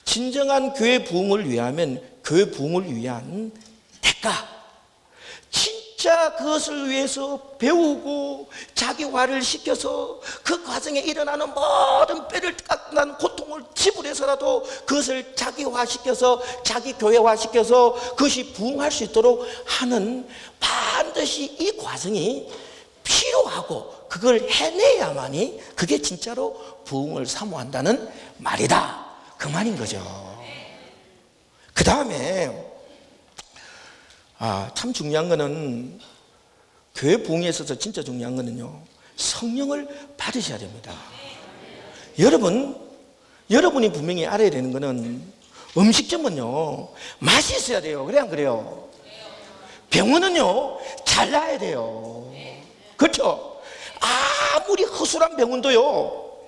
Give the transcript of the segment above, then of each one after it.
진정한 교회 부흥을 위하면 교회 부흥을 위한 대가, 진짜 그것을 위해서 배우고 자기화를 시켜서 그 과정에 일어나는 모든 뼈를 깎는 고통을 지불해서라도 그것을 자기화시켜서 자기 교회화시켜서 그것이 부흥할 수 있도록 하는, 반드시 이 과정이 필요하고 그걸 해내야만이 그게 진짜로 부흥을 사모한다는 말이다, 그 말인 거죠. 그 다음에 참 중요한 거는, 교회 부흥에 있어서 진짜 중요한 거는요, 성령을 받으셔야 됩니다. 여러분이 분명히 알아야 되는 거는, 음식점은요 맛이 있어야 돼요. 그래 안 그래요? 병원은요 잘 나야 돼요. 그렇죠? 아무리 허술한 병원도요,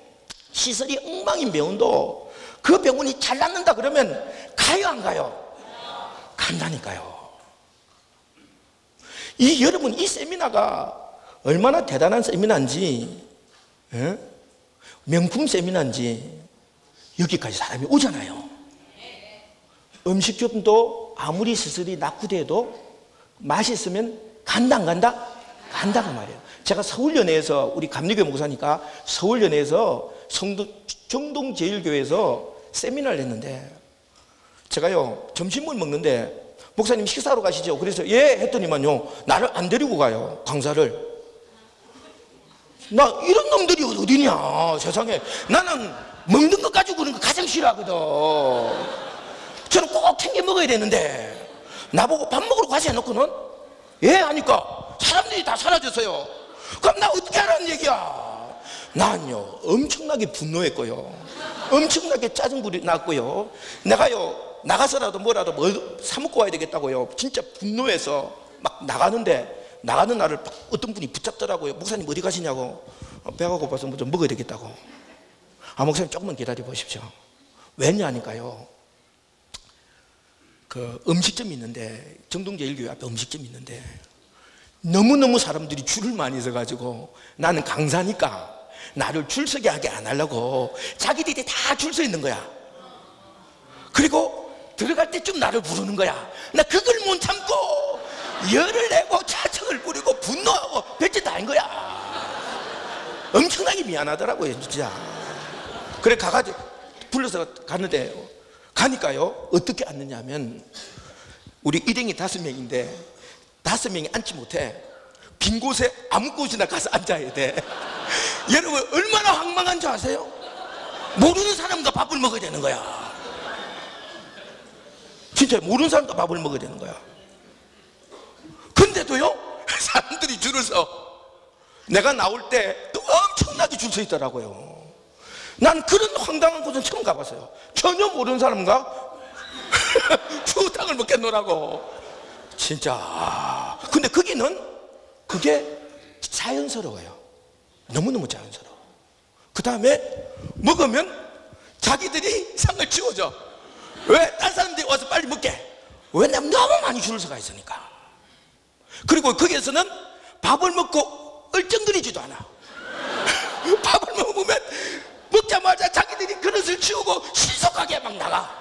시설이 엉망인 병원도 그 병원이 잘 낫는다 그러면 가요 안 가요? 간다니까요. 여러분, 이 세미나가 얼마나 대단한 세미나인지, 명품 세미나인지 여기까지 사람이 오잖아요. 음식점도 아무리 시설이 낙후돼도 맛이 있으면 간다 안 간다? 간다고 말이에요. 제가 서울연회에서, 우리 감리교 목사니까 서울연회에서 정동제일교회에서 세미나를 했는데, 제가요 점심을 먹는데 목사님 식사하러 가시죠? 그래서 예 했더니만요, 나를 안 데리고 가요, 강사를. 나 이런 놈들이 어디냐 세상에. 나는 먹는 것 가지고 그런 거 가장 싫어하거든. 저는 꼭 챙겨 먹어야 되는데 나보고 밥 먹으러 가자 해놓고는 예 하니까 사람들이 다 사라졌어요. 그럼 나 어떻게 하라는 얘기야? 난요 엄청나게 분노했고요, 엄청나게 짜증불이 났고요, 내가요 나가서라도 뭐라도 사 먹고 와야 되겠다고요, 진짜 분노해서 막 나가는데, 나가는 날을 어떤 분이 붙잡더라고요. 목사님 어디 가시냐고. 배가 고파서 뭐 좀 먹어야 되겠다고. 목사님 조금만 기다려 보십시오. 왜냐니까요, 그 음식점이 있는데, 정동제일교회 앞에 음식점이 있는데 너무너무 사람들이 줄을 많이 서가지고, 나는 강사니까 나를 줄 서게 하게 안 하려고 자기들이 다 줄 서 있는 거야. 그리고 들어갈 때쯤 나를 부르는 거야. 나 그걸 못 참고 열을 내고 차청을 부리고 분노하고 배째 다인 거야. 엄청나게 미안하더라고요 진짜. 그래 가가지고 불러서 갔는데, 가니까요 어떻게 앉느냐면, 우리 일행이 5명인데 5명이 앉지 못해. 빈 곳에 아무 곳이나 가서 앉아야 돼. 여러분 얼마나 황망한 줄 아세요? 모르는 사람과 밥을 먹어야 되는 거야. 진짜 모르는 사람과 밥을 먹어야 되는 거야. 근데도요 사람들이 줄을 서. 내가 나올 때 또 엄청나게 줄 서 있더라고요. 난 그런 황당한 곳은 처음 가봤어요. 전혀 모르는 사람과 추어탕을 먹겠노라고. 진짜. 근데 거기는 그게 자연스러워요. 너무너무 자연스러워. 그 다음에 먹으면 자기들이 상을 치워줘. 왜? 딴 사람들이 와서 빨리 먹게. 왜냐면 너무 많이 줄을 서가 있으니까. 그리고 거기에서는 밥을 먹고 얼쩡거리지도 않아. 밥을 먹으면 먹자마자 자기들이 그릇을 치우고 신속하게 막 나가.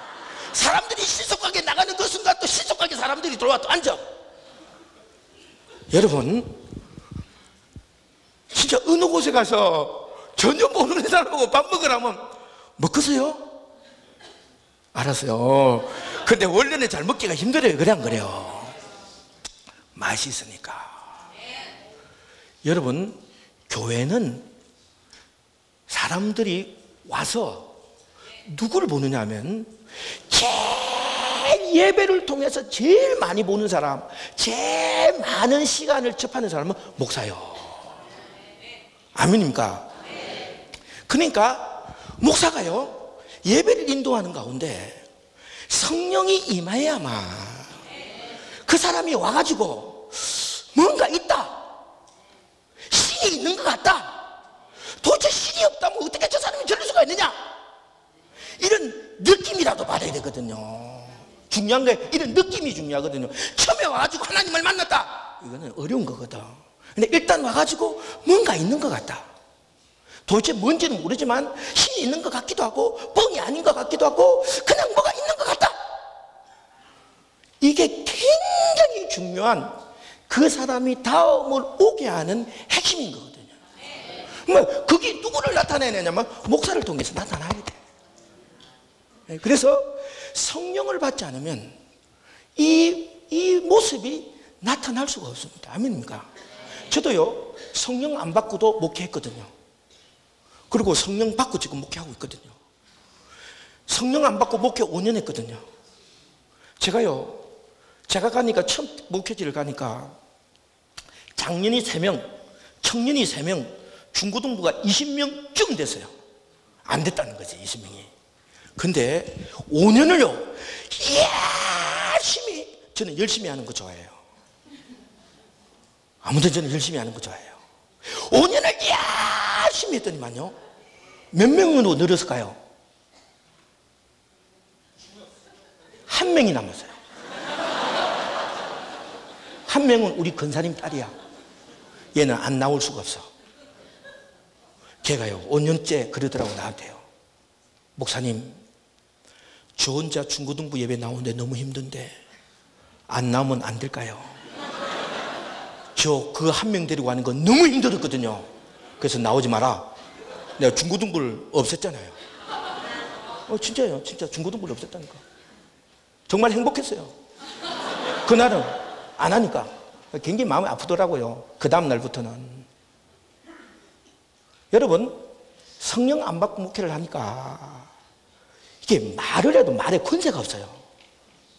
사람들이 신속하게 나가는 그 순간 또 신속하게 사람들이 들어와 또 앉아. 여러분 진짜 어느 곳에 가서 전혀 모르는 사람하고 밥 먹으라면 먹겠어요? 알았어요. 근데 원래는 잘 먹기가 힘들어요. 그래 안 그래요? 맛이 있으니까. 여러분 교회는 사람들이 와서 누구를 보느냐 하면, 제일 예배를 통해서 제일 많이 보는 사람, 제일 많은 시간을 접하는 사람은 목사요. 아멘입니까? 그러니까 목사가요 예배를 인도하는 가운데 성령이 임해야만 그 사람이 와가지고 뭔가 있다, 신이 있는 것 같다, 도대체 신이 없다면 어떻게 저 사람이 저럴 수가 있느냐, 이런 느낌이라도 받아야 되거든요. 중요한 게 이런 느낌이 중요하거든요. 처음에 와가지고 하나님을 만났다, 이거는 어려운 거거든. 근데 일단 와가지고 뭔가 있는 것 같다, 도대체 뭔지는 모르지만 힘이 있는 것 같기도 하고 뻥이 아닌 것 같기도 하고 그냥 뭐가 있는 것 같다. 이게 굉장히 중요한 그 사람이 다음을 오게 하는 핵심인 거거든요. 뭐 그게 누구를 나타내냐면 목사를 통해서 나타나야 돼. 그래서 성령을 받지 않으면 이 모습이 나타날 수가 없습니다. 아멘입니까? 저도요 성령 안 받고도 목회했거든요. 그리고 성령 받고 지금 목회하고 있거든요. 성령 안 받고 목회 5년 했거든요. 제가 가니까 처음 목회지를 가니까 장년이 3명, 청년이 3명, 중고등부가 20명쯤 됐어요. 안 됐다는 거지 20명이. 근데 5년을요 저는 열심히 하는 거 좋아해요. 아무튼 저는 열심히 하는 거 좋아해요. 5년을 열심히 했더니만요 몇 명으로 늘었을까요? 1명이 남았어요. 1명은 우리 근사님 딸이야. 얘는 안 나올 수가 없어. 걔가요 5년째 그러더라고 나한테요. 목사님 저 혼자 중고등부 예배 나오는데 너무 힘든데 안 나오면 안 될까요? 저 그 1명 데리고 가는 건 너무 힘들었거든요. 그래서 나오지 마라. 내가 중고등부를 없앴잖아요. 진짜요. 진짜 중고등부를 없앴다니까. 정말 행복했어요. 그날은 안 하니까 굉장히 마음이 아프더라고요. 그 다음 날부터는. 여러분 성령 안 받고 목회를 하니까 이게 말을 해도 말에 권세가 없어요.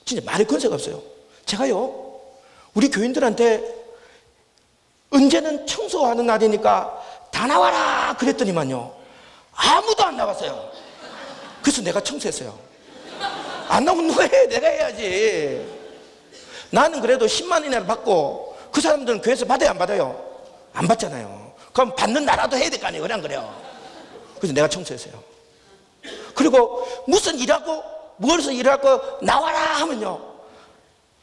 진짜 말에 권세가 없어요. 제가요 우리 교인들한테 언제는 청소하는 날이니까 다 나와라 그랬더니만요 아무도 안 나왔어요. 그래서 내가 청소했어요. 안 나오면 누가 해? 내가 해야지. 나는 그래도 10만 원이나 받고 그 사람들은 교회에서 받아요 안 받아요? 안 받잖아요. 그럼 받는 나라도 해야 될 거 아니에요. 그냥 그래요. 그래서 내가 청소했어요. 그리고 무슨 일하고 무엇을 일하고 나와라 하면요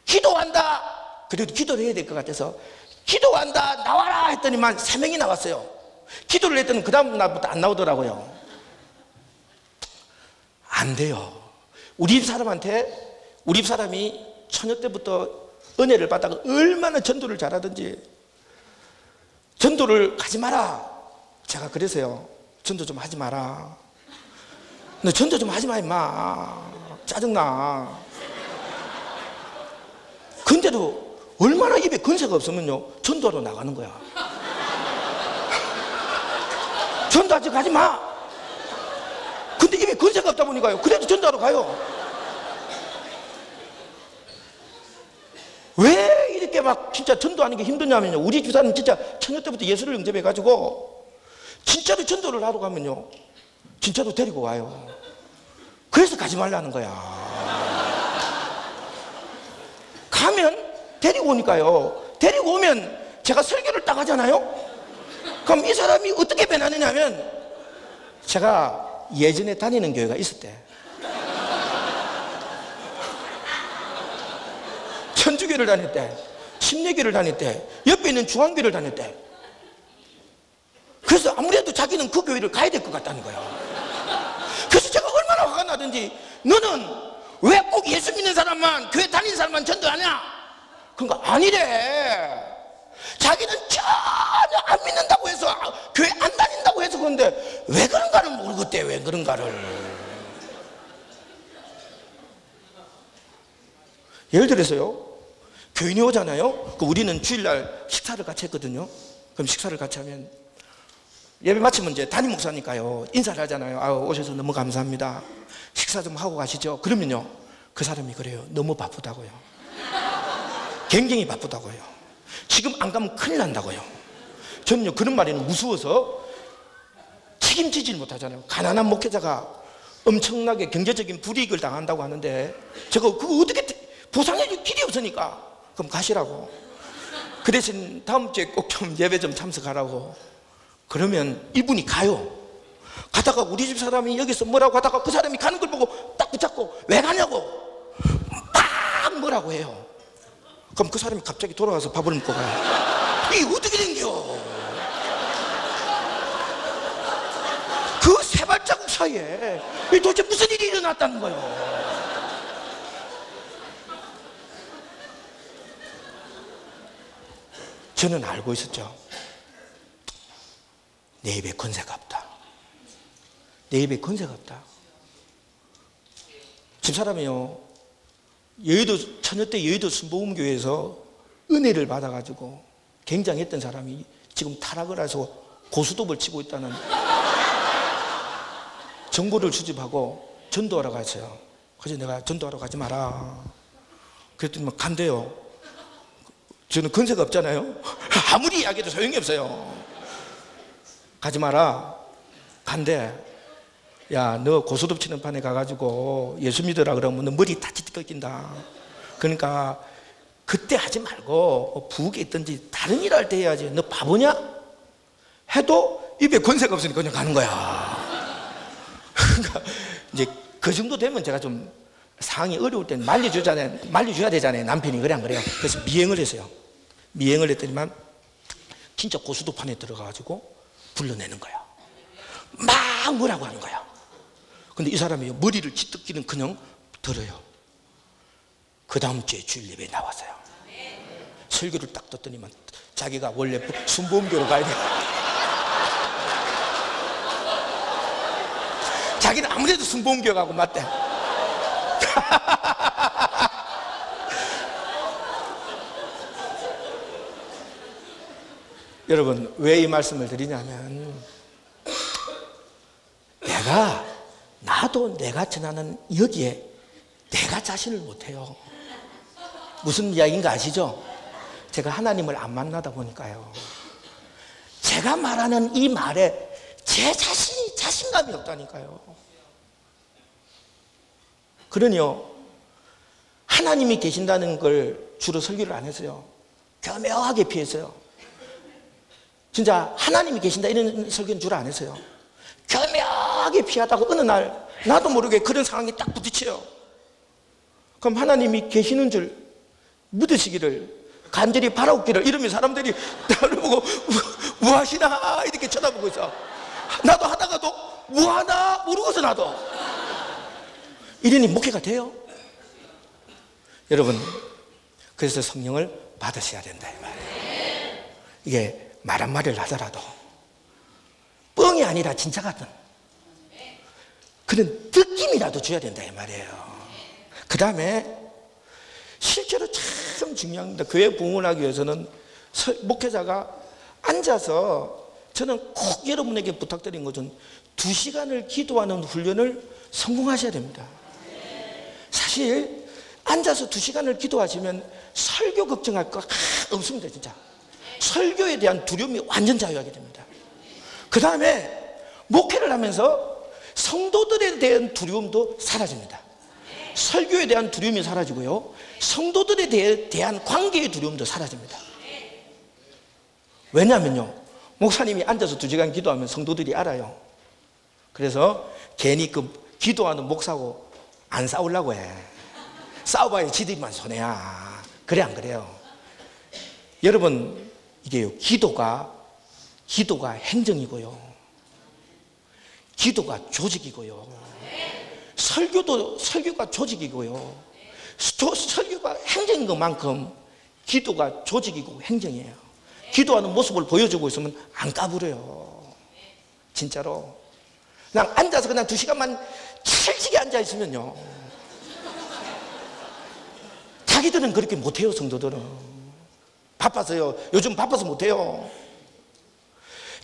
기도한다. 그래도 기도를 해야 될 것 같아서 기도한다 나와라 했더니만 3명이 나왔어요. 기도를 했더니 그 다음 날부터 안 나오더라고요. 안 돼요. 우리 집 사람이 처녀 때부터 은혜를 받다가 얼마나 전도를 잘하든지 전도를 가지 마라. 제가 그래서요 전도 좀 하지 마라. 너 전도 좀 하지 마 임마. 짜증나. 근데도 얼마나 입에 근세가 없으면요 전도하러 나가는 거야. 전도하지 가지 마. 근데 입에 근세가 없다 보니까요 그래도 전도하러 가요. 왜 이렇게 막 진짜 전도하는 게 힘드냐면요 우리 집사람은 진짜 처녀 때부터 예수를 영접해가지고 진짜로 전도를 하러 가면요 진짜로 데리고 와요. 그래서 가지 말라는 거야. 가면 데리고 오니까요 데리고 오면 제가 설교를 딱 하잖아요. 그럼 이 사람이 어떻게 변하느냐면 제가 예전에 다니는 교회가 있었대. 천주교를 다녔대. 침례교를 다녔대. 옆에 있는 중앙교를 다녔대. 그래서 아무래도 자기는 그 교회를 가야 될 것 같다는 거야. 그래서 제가 얼마나 화가 나든지 너는 왜 꼭 예수 믿는 사람만 교회 다니는 사람만 전도하냐? 그러니까 아니래. 자기는 전혀 안 믿는다고 해서 교회 안 다닌다고 해서 그런데 왜 그런가를 모르겠대. 왜 그런가를. 예를 들어서요 교인이 오잖아요. 우리는 주일날 식사를 같이 했거든요. 그럼 식사를 같이 하면 예배 마치면 이제 담임 목사니까요 인사를 하잖아요. 오셔서 너무 감사합니다. 식사 좀 하고 가시죠. 그러면요 그 사람이 그래요. 너무 바쁘다고요. 굉장히 바쁘다고요. 지금 안 가면 큰일 난다고요. 저는요 그런 말에는 무서워서 책임지질 못하잖아요. 가난한 목회자가 엄청나게 경제적인 불이익을 당한다고 하는데 제가 그거 어떻게 보상해줄 길이 없으니까 그럼 가시라고. 그 대신 다음 주에 꼭 좀 예배 좀 참석하라고. 그러면 이분이 가요. 가다가 우리 집 사람이 여기서 뭐라고 하다가 그 사람이 가는 걸 보고 딱 붙잡고 왜 가냐고 막 뭐라고 해요. 그럼 그 사람이 갑자기 돌아가서 밥을 먹고 가요. 이게 어떻게 된겨. 사이에 이 도대체 무슨 일이 일어났다는 거예요. 저는 알고 있었죠. 내 입에 권세가 없다. 내 입에 권세가 없다. 집사람이요, 여의도, 처녀 때 여의도 순복음교회에서 은혜를 받아가지고 굉장했던 사람이 지금 타락을 해서 고스톱을 치고 있다는 정보를 수집하고 전도하러 갔어요. 그래서 내가 전도하러 가지 마라 그랬더니 막 간대요. 저는 권세가 없잖아요. 아무리 이야기해도 소용이 없어요. 가지 마라. 간대. 야, 너 고스톱 치는 판에 가가지고 예수 믿으라 그러면 너 머리 다 찢어진다. 그러니까 그때 하지 말고 부엌에 있든지 다른 일 할 때 해야지. 너 바보냐? 해도 입에 권세가 없으니까 그냥 가는 거야. 그러니까 이제 그 정도 되면 제가 좀 상황이 어려울 때는 말려줘야 되잖아요. 남편이. 그래 안 그래요? 그래서 미행을 했어요. 미행을 했더니만 진짜 고스톱판에 들어가가지고 불러내는 거야. 막 뭐라고 하는 거야. 근데 이 사람이 머리를 찢기는 그냥 들어요. 그 다음 주에 주일 예배에 나왔어요. 설교를 딱 듣더니만 자기가 원래 순복음교로 가야 돼. 자기는 아무래도 순복음교 가고 맞대. 여러분, 왜 이 말씀을 드리냐면, 나도 내가 전하는 여기에 내가 자신을 못해요. 무슨 이야기인가 아시죠? 제가 하나님을 안 만나다 보니까요, 제가 말하는 이 말에 제 자신이 자신감이 없다니까요. 그러니요, 하나님이 계신다는 걸 주로 설교를 안 했어요. 교묘하게 피했어요. 진짜 하나님이 계신다 이런 설교는 주로 안 했어요. 교묘하게 피하다가 어느 날 나도 모르게 그런 상황에 딱 부딪혀요. 그럼 하나님이 계시는 줄 믿으시기를, 간절히 바라옵기를, 이러면 사람들이 나를 보고 뭐 하시나 이렇게 쳐다보고 있어. 나도 하다가도 뭐 하나 모르고서 나도 이러니 목회가 돼요. 여러분, 그래서 성령을 받으셔야 된다 이 말이에요. 이게 말 한마디를 하더라도 뻥이 아니라 진짜 같은 그런 느낌이라도 줘야 된다 이 말이에요. 그 다음에 실제로 참 중요합니다. 교회 부흥하기 위해서는 목회자가 앉아서, 저는 꼭 여러분에게 부탁드린 것은 2시간을 기도하는 훈련을 성공하셔야 됩니다. 사실 앉아서 2시간을 기도하시면 설교 걱정할 거 없습니다. 진짜 설교에 대한 두려움이 완전 자유하게 됩니다. 그 다음에 목회를 하면서 성도들에 대한 두려움도 사라집니다. 설교에 대한 두려움이 사라지고요, 성도들에 대한 관계의 두려움도 사라집니다. 왜냐하면요, 목사님이 앉아서 2시간 기도하면 성도들이 알아요. 그래서 괜히 그 기도하는 목사하고 안 싸우려고 해. 싸워봐야 지들만 손해야. 그래 안 그래요? 여러분, 이게요, 기도가 행정이고요, 기도가 조직이고요, 설교가 조직이고요, 설교가 행정인 것만큼 기도가 조직이고 행정이에요. 기도하는 모습을 보여주고 있으면 안 까불어요. 진짜로. 그냥 앉아서 그냥 2시간만 찰지게 앉아 있으면요, 자기들은 그렇게 못해요. 성도들은 바빠서요. 요즘 바빠서 못해요.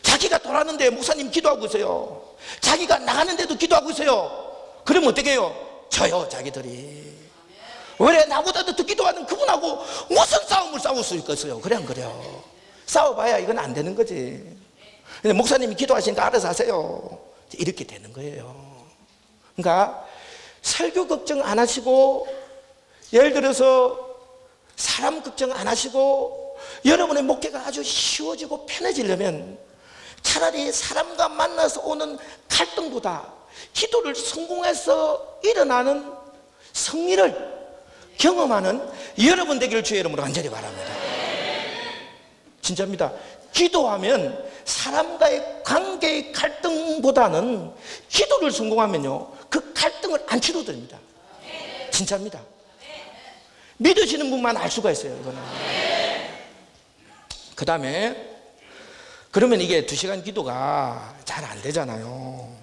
자기가 돌아가는데 목사님 기도하고 있어요. 자기가 나가는데도 기도하고 있어요. 그러면 어떻게 해요? 져요. 자기들이. 왜 나보다도 더 기도하는 그분하고 무슨 싸움을 싸울 수 있겠어요? 그래 안 그래요? 싸워봐야 이건 안 되는 거지. 근데 목사님이 기도하시니까 알아서 하세요. 이렇게 되는 거예요. 그러니까 설교 걱정 안 하시고, 예를 들어서 사람 걱정 안 하시고, 여러분의 목회가 아주 쉬워지고 편해지려면 차라리 사람과 만나서 오는 갈등보다 기도를 성공해서 일어나는 승리를 경험하는 여러분 되기를 주의 이름으로 간절히 바랍니다. 진짜입니다. 기도하면 사람과의 관계의 갈등보다는 기도를 성공하면요, 그 갈등을 안 치료됩니다. 진짜입니다. 믿으시는 분만 알 수가 있어요, 이거는. 그 다음에 그러면 이게 2시간 기도가 잘 안 되잖아요,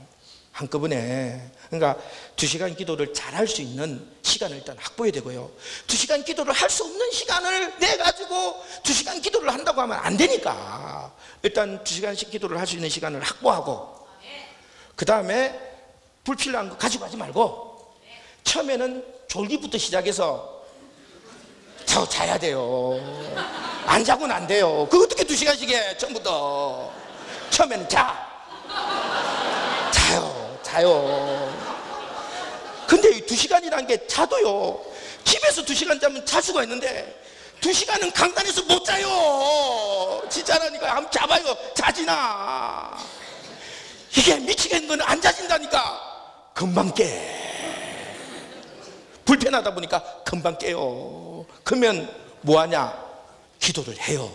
한꺼번에. 그러니까 2시간 기도를 잘 할 수 있는 시간을 일단 확보해야 되고요. 2시간 기도를 할 수 없는 시간을 내가지고 2시간 기도를 한다고 하면 안 되니까 일단 2시간씩 기도를 할 수 있는 시간을 확보하고, 그 다음에 불필요한 거 가지고 하지 말고 처음에는 졸기부터 시작해서 자야 돼요. 안 자고는 안 돼요. 그거 어떻게 2시간씩 해? 처음부터. 처음에는 자요. 근데 이 2시간이라는 게 자도요, 집에서 2시간 자면 잘 수가 있는데 2시간은 강단에서 못 자요. 진짜라니까. 한번 자봐요. 자지나. 이게 미치겠는 건 안 자진다니까. 금방 깨. 불편하다 보니까 금방 깨요. 그러면 뭐하냐? 기도를 해요.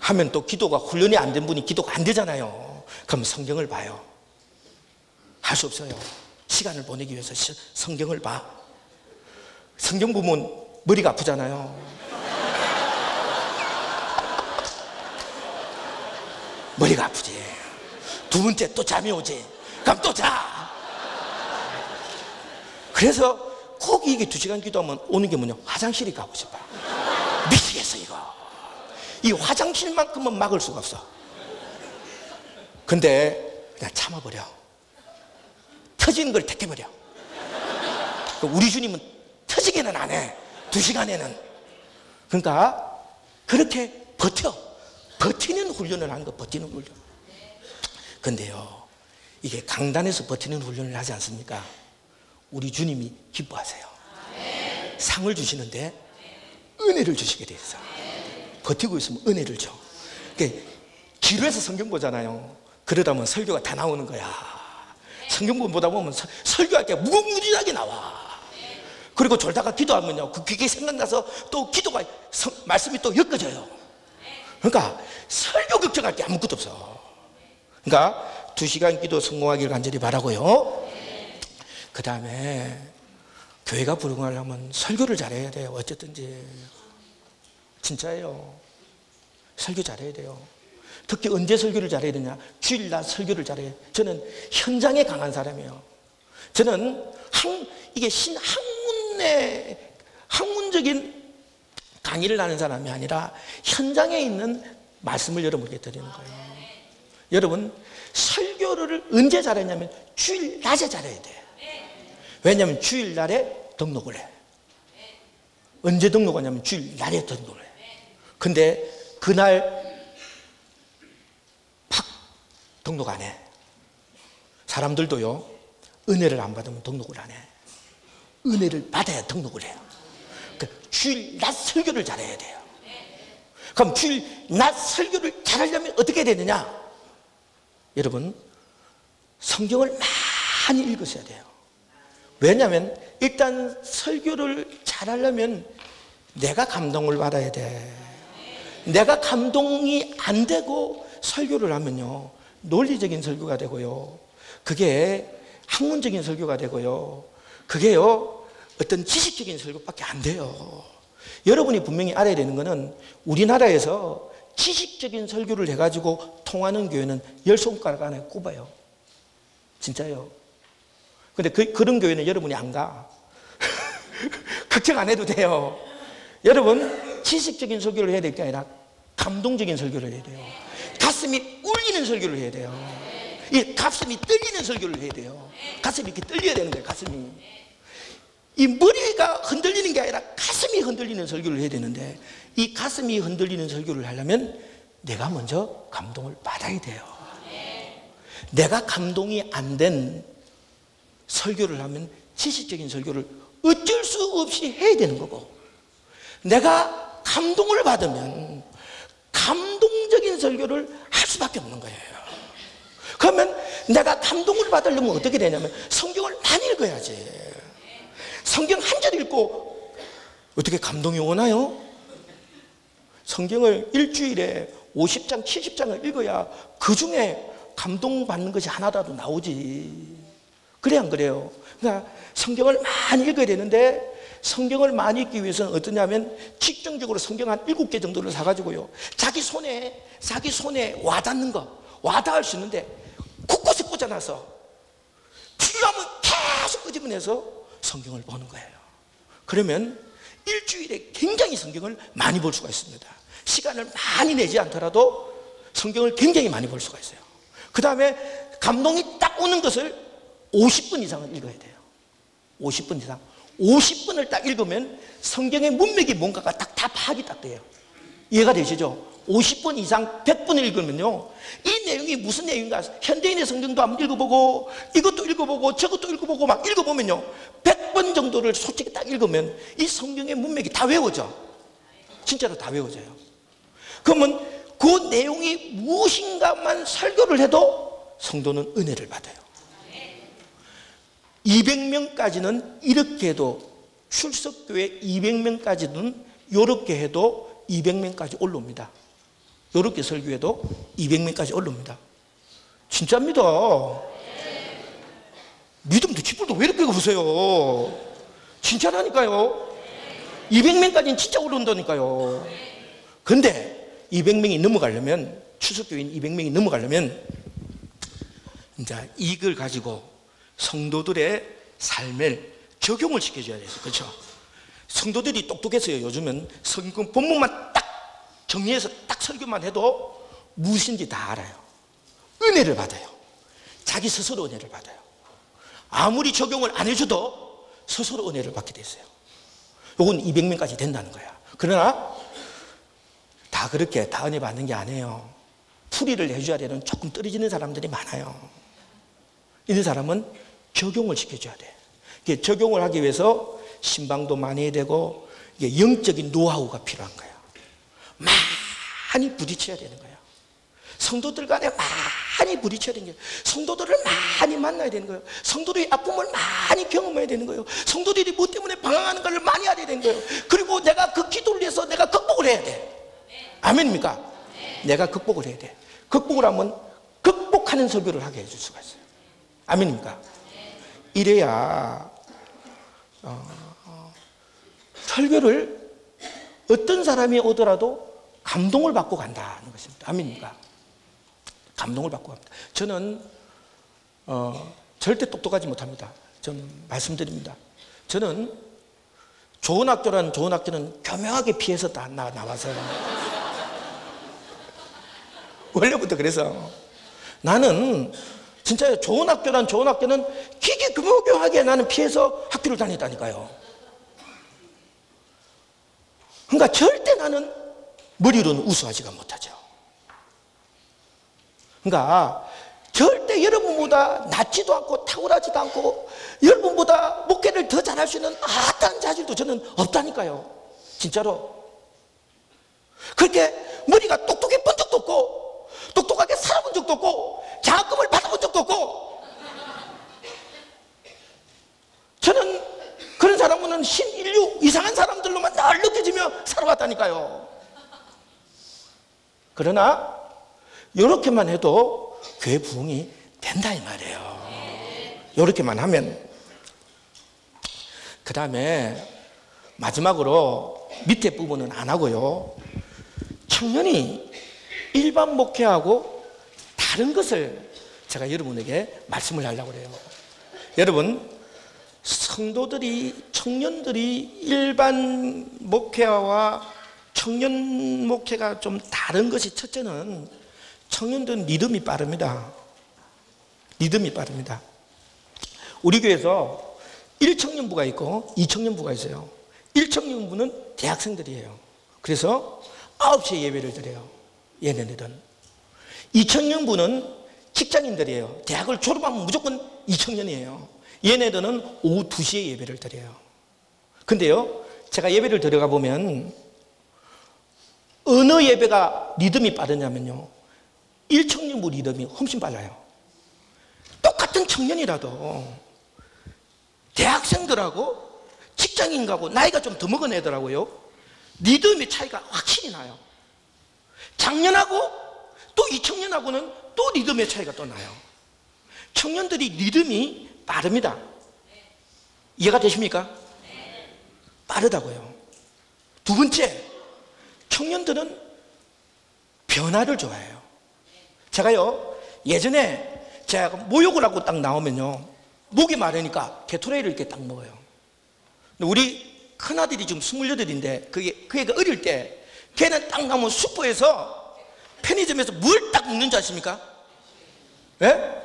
하면 또 기도가 훈련이 안 된 분이 기도가 안 되잖아요. 그럼 성경을 봐요. 할 수 없어요. 시간을 보내기 위해서 성경을 봐. 성경 보면 머리가 아프잖아요. 머리가 아프지. 두 번째 또 잠이 오지. 그럼 또 자. 그래서 꼭 이게 2시간 기도하면 오는 게 뭐냐? 화장실이 가고 싶어. 미치겠어 이거. 이 화장실만큼은 막을 수가 없어. 근데 그냥 참아버려. 터지는 걸 택해버려. 우리 주님은 터지기는 안 해. 2시간에는. 그러니까 그렇게 버티는 훈련을 하는 거. 버티는 훈련. 근데요, 이게 강단에서 버티는 훈련을 하지 않습니까? 우리 주님이 기뻐하세요. 상을 주시는데 은혜를 주시게 돼 있어. 버티고 있으면 은혜를 줘. 그러니까 지루해서 성경 보잖아요. 그러다 보면 설교가 다 나오는 거야. 성경 보다 보면 설교할 게 무궁무진하게 나와. 그리고 졸다가 기도하면요, 그게 생각나서 또 기도가 말씀이 또 엮어져요. 그러니까 설교 걱정할 게 아무것도 없어. 그러니까 2시간 기도 성공하길 간절히 바라고요. 그 다음에 교회가 부흥하려면 설교를 잘해야 돼요. 어쨌든지. 진짜예요. 설교 잘해야 돼요. 특히 언제 설교를 잘해야 되냐? 주일날 설교를 잘해요. 저는 현장에 강한 사람이에요. 저는 이게 학문적인 강의를 하는 사람이 아니라 현장에 있는 말씀을 여러분께 드리는 거예요. 여러분, 설교를 언제 잘했냐면 주일 낮에 잘해야 돼요. 왜냐하면 주일 날에 등록을 해. 언제 등록하냐면 주일 날에 등록을 해. 근데 그날 팍 등록 안 해. 사람들도요, 은혜를 안 받으면 등록을 안 해. 은혜를 받아야 등록을 해요. 그러니까 주일 낮 설교를 잘해야 돼요. 그럼 주일 낮 설교를 잘하려면 어떻게 해야 되느냐? 여러분, 성경을 많이 읽으셔야 돼요. 왜냐하면 일단 설교를 잘하려면 내가 감동을 받아야 돼. 내가 감동이 안 되고 설교를 하면요, 논리적인 설교가 되고요, 그게 학문적인 설교가 되고요, 그게요 어떤 지식적인 설교밖에 안 돼요. 여러분이 분명히 알아야 되는 거는 우리나라에서 지식적인 설교를 해가지고 통하는 교회는 10손가락 안에 꼽아요. 진짜요. 근데 그런 교회는 여러분이 안 가. 걱정 안 해도 돼요. 여러분, 지식적인 설교를 해야 될 게 아니라 감동적인 설교를 해야 돼요. 가슴이 울리는 설교를 해야 돼요. 이 가슴이 떨리는 설교를 해야 돼요. 가슴이 이렇게 떨려야 되는 거예요. 가슴이. 이 머리가 흔들리는 게 아니라 가슴이 흔들리는 설교를 해야 되는데, 이 가슴이 흔들리는 설교를 하려면 내가 먼저 감동을 받아야 돼요. 내가 감동이 안 된 설교를 하면 지식적인 설교를 어쩔 수 없이 해야 되는 거고, 내가 감동을 받으면 감동적인 설교를 할 수밖에 없는 거예요. 그러면 내가 감동을 받으려면 어떻게 되냐면 성경을 많이 읽어야지. 성경 한 절 읽고 어떻게 감동이 오나요? 성경을 일주일에 50장, 70장을 읽어야 그 중에 감동받는 것이 하나라도 나오지. 그래 안 그래요? 그러니까 성경을 많이 읽어야 되는데, 성경을 많이 읽기 위해서는 어떠냐면 직정적으로 성경 한 7개 정도를 사가지고요, 자기 손에 와닿는 거, 와닿을 수 있는데 곳곳에 꽂아놔서 필요하면 계속 끄집어내서 성경을 보는 거예요. 그러면 일주일에 굉장히 성경을 많이 볼 수가 있습니다. 시간을 많이 내지 않더라도 성경을 굉장히 많이 볼 수가 있어요. 그 다음에 감동이 딱 오는 것을 50분 이상은 읽어야 돼요. 50분 이상. 50분을 딱 읽으면 성경의 문맥이 뭔가가 딱 다 파악이 딱 돼요. 이해가 되시죠? 50분 이상 100분을 읽으면요, 이 내용이 무슨 내용인가, 현대인의 성경도 한번 읽어보고 이것도 읽어보고 저것도 읽어보고 막 읽어보면요, 100번 정도를 솔직히 딱 읽으면 이 성경의 문맥이 다 외워져. 진짜로 다 외워져요. 그러면 그 내용이 무엇인가만 설교를 해도 성도는 은혜를 받아요. 200명까지는 이렇게 해도, 출석교회 200명까지는 이렇게 해도 200명까지 올라옵니다. 이렇게 설교해도 200명까지 올라옵니다. 진짜입니다. 믿음도 기쁨도 왜 이렇게 보세요? 진짜라니까요. 200명까지는 진짜 올라온다니까요. 근데 200명이 넘어가려면, 출석교인 200명이 넘어가려면 이제 이걸 가지고 성도들의 삶을 적용을 시켜줘야 돼요. 그렇죠? 성도들이 똑똑해서요, 요즘은 성경 본문만 딱 정리해서 딱 설교만 해도 무엇인지 다 알아요. 은혜를 받아요. 자기 스스로 은혜를 받아요. 아무리 적용을 안 해줘도 스스로 은혜를 받게 돼 있어요. 요건 200명까지 된다는 거야. 그러나 다 그렇게 다 은혜 받는 게 아니에요. 풀이를 해줘야 되는 조금 떨어지는 사람들이 많아요. 이런 사람은 적용을 시켜줘야 돼. 이게 적용을 하기 위해서 신방도 많이 해야 되고, 이게 영적인 노하우가 필요한 거예요. 많이 부딪혀야 되는 거예요. 성도들 간에 많이 부딪혀야 되는 거예요. 성도들을 많이 만나야 되는 거예요. 성도들이 아픔을 많이 경험해야 되는 거예요. 성도들이 뭐 때문에 방황하는 걸 많이 알아야 되는 거예요. 그리고 내가 그 기도를 해서 내가 극복을 해야 돼. 아멘입니까? 내가 극복을 해야 돼. 극복을 하면 극복하는 설교를 하게 해줄 수가 있어요. 아멘입니까? 이래야 설교를 어떤 사람이 오더라도 감동을 받고 간다는 것입니다. 아멘입니까? 감동을 받고 갑니다. 저는 절대 똑똑하지 못합니다. 저는 말씀드립니다. 저는 좋은 학교는 교묘하게 피해서 다 나와서요. 원래부터 그래서 나는 진짜 좋은 학교는 기계 교묘하게 나는 피해서 학교를 다녔다니까요. 그러니까 절대 나는 머리로는 우수하지가 못하죠. 그러니까 절대 여러분보다 낮지도 않고 탁월하지도 않고 여러분보다 목회를 더 잘할 수 있는 어떤 자질도 저는 없다니까요. 진짜로. 그렇게 머리가 똑똑해 본 적도 없고 똑똑하게 살아본 적도 없고 장학금을 받아본 적도 없고, 저는 그런 사람은 신인류 이상한 사람들로만 늘 느껴지며 살아왔다니까요. 그러나 이렇게만 해도 교회 부흥이 된다 이 말이에요. 이렇게만 하면. 그 다음에 마지막으로 밑에 부분은 안 하고요, 청년이 일반 목회하고 다른 것을 제가 여러분에게 말씀을 하려고 해요. 여러분, 청년들이 일반 목회와 청년 목회가 좀 다른 것이, 첫째는 청년들은 리듬이 빠릅니다. 리듬이 빠릅니다. 우리 교회에서 1청년부가 있고 2청년부가 있어요. 1청년부는 대학생들이에요. 그래서 9시에 예배를 드려요. 얘네들은. 2청년부는 직장인들이에요. 대학을 졸업하면 무조건 2청년이에요. 얘네들은 오후 2시에 예배를 드려요. 근데요, 제가 예배를 들어가 보면 어느 예배가 리듬이 빠르냐면요, 1청년부 리듬이 훨씬 빨라요. 똑같은 청년이라도 대학생들하고 직장인하고 나이가 좀 더 먹은 애들하고요, 리듬의 차이가 확실히 나요. 장년하고 또 이 청년하고는 또 리듬의 차이가 또 나요. 청년들이 리듬이 빠릅니다. 이해가 되십니까? 빠르다고요. 두 번째, 청년들은 변화를 좋아해요. 제가요, 예전에 제가 모욕을 하고 딱 나오면요, 목이 마르니까 게토레이를 이렇게 딱 먹어요. 근데 우리 큰아들이 지금 28인데, 그 애가 어릴 때, 걔는 딱 나오면 슈퍼에서 편의점에서 뭘 딱 먹는 줄 아십니까? 예?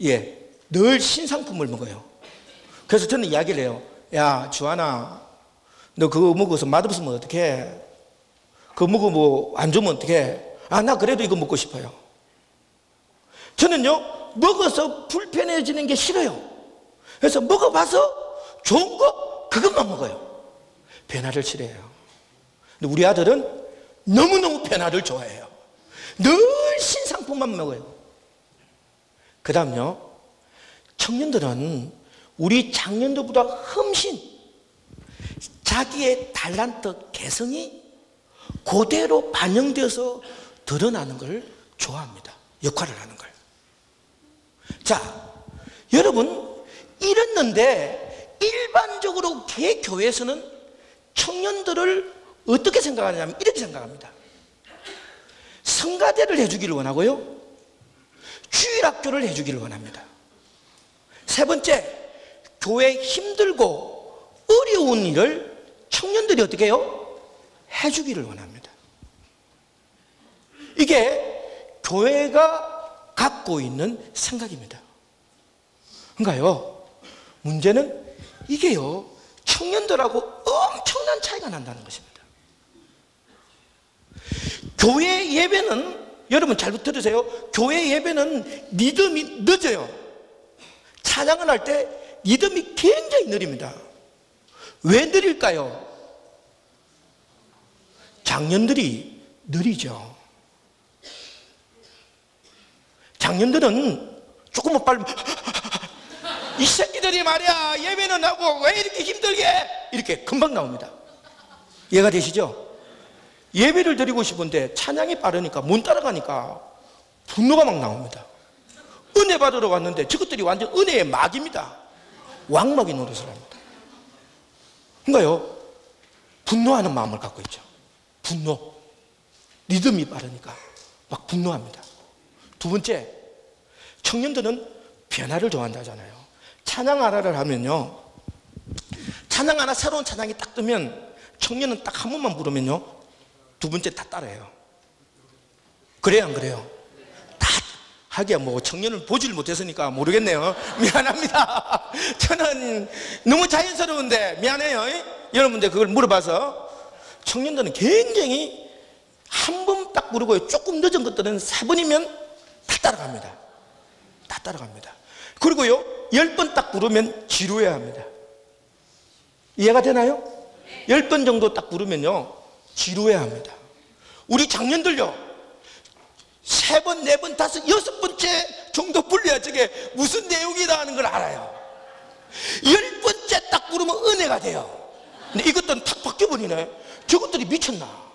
예, 늘 신상품을 먹어요. 그래서 저는 이야기를 해요. 야, 주하나, 너 그거 먹어서 맛없으면 어떡해? 그거 먹어 뭐 안 좋으면 어떡해? 아, 나 그래도 이거 먹고 싶어요. 저는요, 먹어서 불편해지는 게 싫어요. 그래서 먹어봐서 좋은 거 그것만 먹어요. 변화를 싫어해요. 근데 우리 아들은 너무너무 변화를 좋아해요. 늘 신상품만 먹어요. 그 다음요, 청년들은 우리 장년들보다 훨씬 자기의 달란트, 개성이 그대로 반영되어서 드러나는 걸 좋아합니다. 역할을 하는 걸. 자, 여러분, 이랬는데 일반적으로 개교회에서는 청년들을 어떻게 생각하냐면 이렇게 생각합니다. 성가대를 해주기를 원하고요, 주일학교를 해주기를 원합니다. 세 번째, 교회 힘들고 어려운 일을 청년들이 어떻게 해요? 해주기를 원합니다. 이게 교회가 갖고 있는 생각입니다. 그러니까요, 문제는 이게요, 청년들하고 엄청난 차이가 난다는 것입니다. 교회 예배는, 여러분 잘 들으세요. 교회 예배는 리듬이 늦어요. 찬양을 할 때 리듬이 굉장히 느립니다. 왜 느릴까요? 장년들이 느리죠. 장년들은 조금만 빨리 이 새끼들이 말이야, 예배는 하고 왜 이렇게 힘들게 해? 이렇게 금방 나옵니다. 이해가 되시죠? 예배를 드리고 싶은데 찬양이 빠르니까 못 따라가니까 분노가 막 나옵니다. 은혜 받으러 왔는데 저것들이 완전 은혜의 막입니다. 왕막이 노릇을 합니다. 그러니까요, 분노하는 마음을 갖고 있죠. 분노. 리듬이 빠르니까 막 분노합니다. 두 번째, 청년들은 변화를 좋아한다잖아요. 찬양 하나를 하면요, 찬양 하나, 새로운 찬양이 딱 뜨면 청년은 딱 한 번만 부르면요, 두 번째 다 따라해요. 그래요, 안 그래요? 다 하기야 뭐 청년을 보질 못했으니까 모르겠네요. 미안합니다. 저는 너무 자연스러운데 미안해요. 여러분들 그걸 물어봐서. 청년들은 굉장히 한 번 딱 부르고요, 조금 늦은 것들은 4번이면 다 따라갑니다. 다 따라갑니다. 그리고요, 10번 딱 부르면 지루해야 합니다. 이해가 되나요? 10번 정도 딱 부르면요, 지루해야 합니다. 우리 장년들요, 3번, 4번, 5, 6번째 정도 불려야 저게 무슨 내용이다 하는 걸 알아요. 10번째 딱 부르면 은혜가 돼요. 근데 이것들은 탁 바뀌어버리네. 저것들이 미쳤나?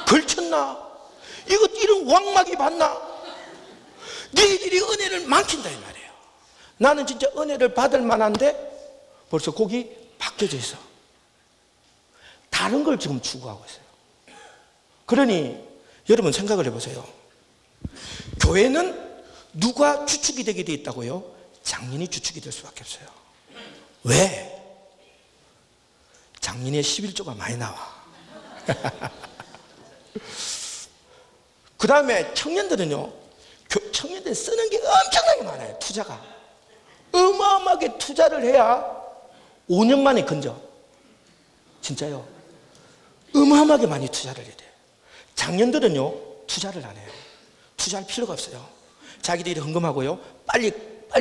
걸쳤나? 이런 왕막이 봤나? 너희들이 은혜를 망친다 이 말이에요. 나는 진짜 은혜를 받을 만한데 벌써 거기 바뀌어져 있어. 다른 걸 지금 추구하고 있어요. 그러니 여러분 생각을 해보세요. 교회는 누가 주축이 되게 돼 있다고요? 장년이 주축이 될 수밖에 없어요. 왜? 장년의 11조가 많이 나와. 그 다음에 청년들은요, 청년들 쓰는 게 엄청나게 많아요. 투자가 어마어마하게 투자를 해야 5년 만에 건져. 진짜요. 어마어마하게 많이 투자를 해야 돼요. 장년들은요, 투자를 안 해요. 투자할 필요가 없어요. 자기들이 헌금하고요, 빨리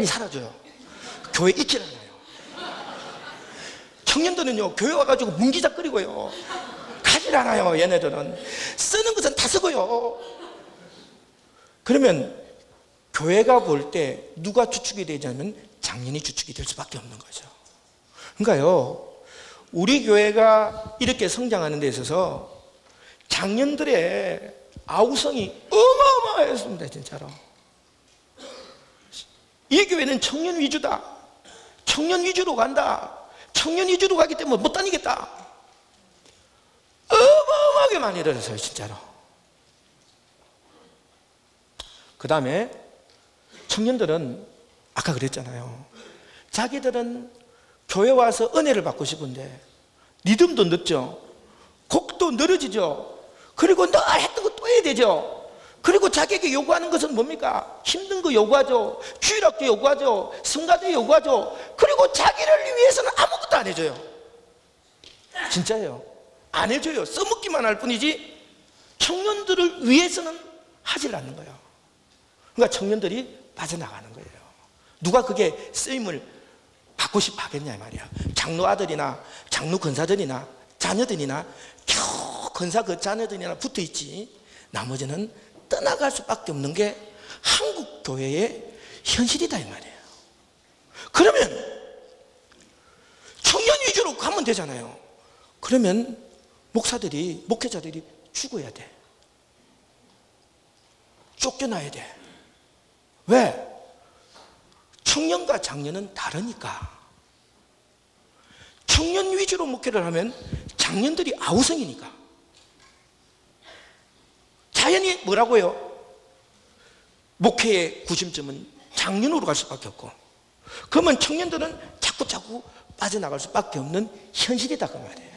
사라져요. 교회 있질 않아요. 청년들은요, 교회 와가지고 문기작거리고요, 가질 않아요. 얘네들은 쓰는 것은 다 쓰고요. 그러면 교회가 볼 때 누가 주축이 되냐면 장년이 주축이 될 수밖에 없는 거죠. 그러니까요, 우리 교회가 이렇게 성장하는 데 있어서 장년들의 아우성이 어마어마했습니다. 진짜로. 이 교회는 청년 위주다. 청년 위주로 간다. 청년 위주로 가기 때문에 못 다니겠다. 어마어마하게 많이 들었어요. 진짜로. 그 다음에 청년들은 아까 그랬잖아요. 자기들은 교회 와서 은혜를 받고 싶은데 리듬도 늦죠. 곡도 늘어지죠. 그리고 늘 했던 거 또 해야 되죠. 그리고 자기에게 요구하는 것은 뭡니까? 힘든 거 요구하죠. 주일학교 요구하죠. 성가대 요구하죠. 그리고 자기를 위해서는 아무것도 안 해줘요. 진짜예요. 안 해줘요. 써먹기만 할 뿐이지 청년들을 위해서는 하질 않는 거예요. 그러니까 청년들이 빠져나가는 거예요. 누가 그게 쓰임을 받고 싶어 하겠냐 이 말이야. 장로 아들이나 장로 권사들이나 자녀들이나 겨우 권사 그 자녀들이나 붙어있지 나머지는 떠나갈 수밖에 없는 게 한국 교회의 현실이다 이 말이에요. 그러면 청년 위주로 가면 되잖아요. 그러면 목사들이 목회자들이 죽어야 돼. 쫓겨나야 돼. 왜? 청년과 장년은 다르니까. 청년 위주로 목회를 하면 장년들이 아우성이니까. 자연히 뭐라고요? 목회의 구심점은 장년으로 갈 수밖에 없고, 그러면 청년들은 자꾸 빠져나갈 수밖에 없는 현실이다 그 말이에요.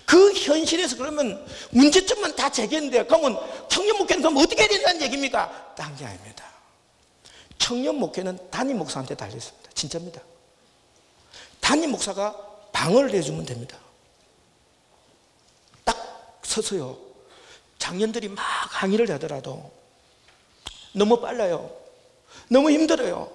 그 현실에서 그러면 문제점만 다 제기했는데 그러면 청년 목회는 그럼 어떻게 해야 된다는 얘기입니까? 딴 게 아닙니다. 청년 목회는 담임 목사한테 달려있습니다. 진짜입니다. 담임 목사가 방어를 해주면 됩니다. 딱 서서요. 장년들이 막 항의를 하더라도 너무 빨라요. 너무 힘들어요.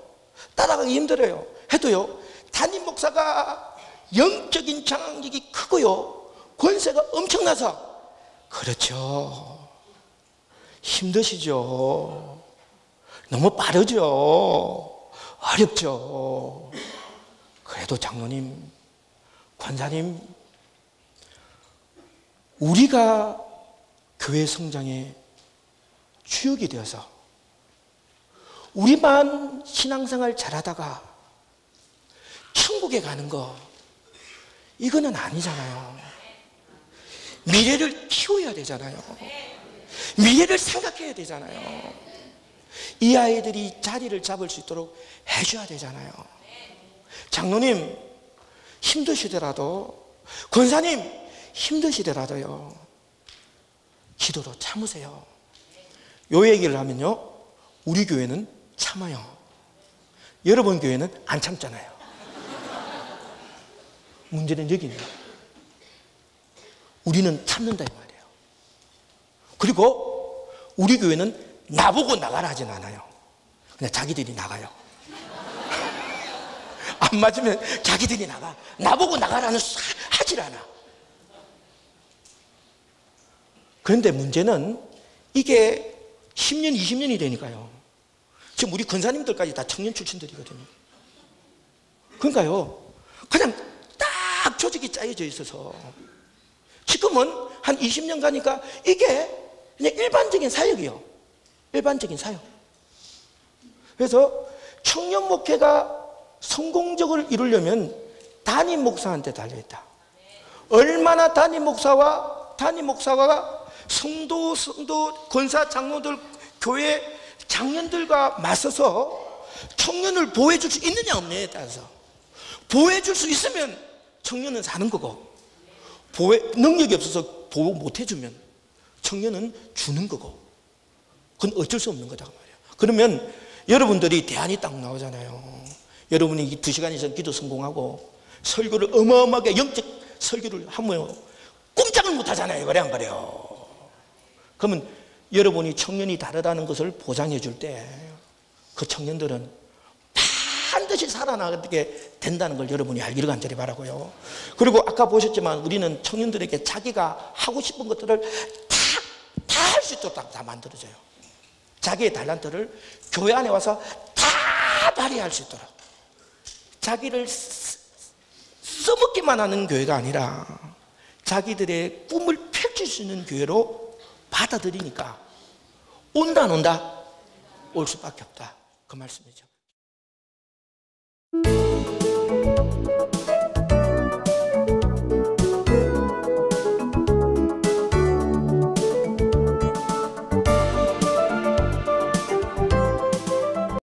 따라가기 힘들어요. 해도요. 담임 목사가 영적인 장악력이 크고요. 권세가 엄청나서 그렇죠. 힘드시죠. 너무 빠르죠. 어렵죠. 그래도 장로님, 권사님, 우리가 교회 성장의 주역이 되어서 우리만 신앙생활 잘하다가 천국에 가는 거 이거는 아니잖아요. 미래를 키워야 되잖아요. 미래를 생각해야 되잖아요. 이 아이들이 자리를 잡을 수 있도록 해줘야 되잖아요. 장로님 힘드시더라도, 권사님 힘드시더라도요, 기도로 참으세요. 요 얘기를 하면요, 우리 교회는 참아요. 여러분 교회는 안 참잖아요. 문제는 여기입니다. 우리는 참는다 이 말이에요. 그리고 우리 교회는 나보고 나가라 하진 않아요. 그냥 자기들이 나가요. 안 맞으면 자기들이 나가. 나보고 나가라는 하질 않아. 그런데 문제는 이게 10년, 20년이 되니까요. 지금 우리 권사님들까지 다 청년 출신들이거든요. 그러니까요, 그냥 딱 조직이 짜여져 있어서 지금은 한 20년 가니까 이게 그냥 일반적인 사역이에요. 일반적인 사역. 그래서 청년 목회가 성공적으로 이루려면 담임 목사한테 달려있다. 얼마나 담임 목사가 성도, 권사, 장로들, 교회 장년들과 맞서서 청년을 보호해줄 수 있느냐 없느냐에 따라서, 보호해줄 수 있으면 청년은 사는 거고, 능력이 없어서 보호 못 해주면 청년은 주는 거고, 그건 어쩔 수 없는 거다 말이에요. 그러면 여러분들이 대안이 딱 나오잖아요. 여러분이 2시간 이상 기도 성공하고 설교를 어마어마하게 영적 설교를 하면 꼼짝을 못 하잖아요. 그래 안 그래요? 그러면 여러분이 청년이 다르다는 것을 보장해 줄 때 그 청년들은 반드시 살아나게 된다는 걸 여러분이 알기를 간절히 바라고요. 그리고 아까 보셨지만 우리는 청년들에게 자기가 하고 싶은 것들을 다 할 수 있도록 다 만들어줘요. 자기의 달란트를 교회 안에 와서 다 발휘할 수 있도록 자기를 써먹기만 하는 교회가 아니라 자기들의 꿈을 펼칠 수 있는 교회로 받아들이니까 온다 안 온다? 올 수밖에 없다. 그 말씀이죠.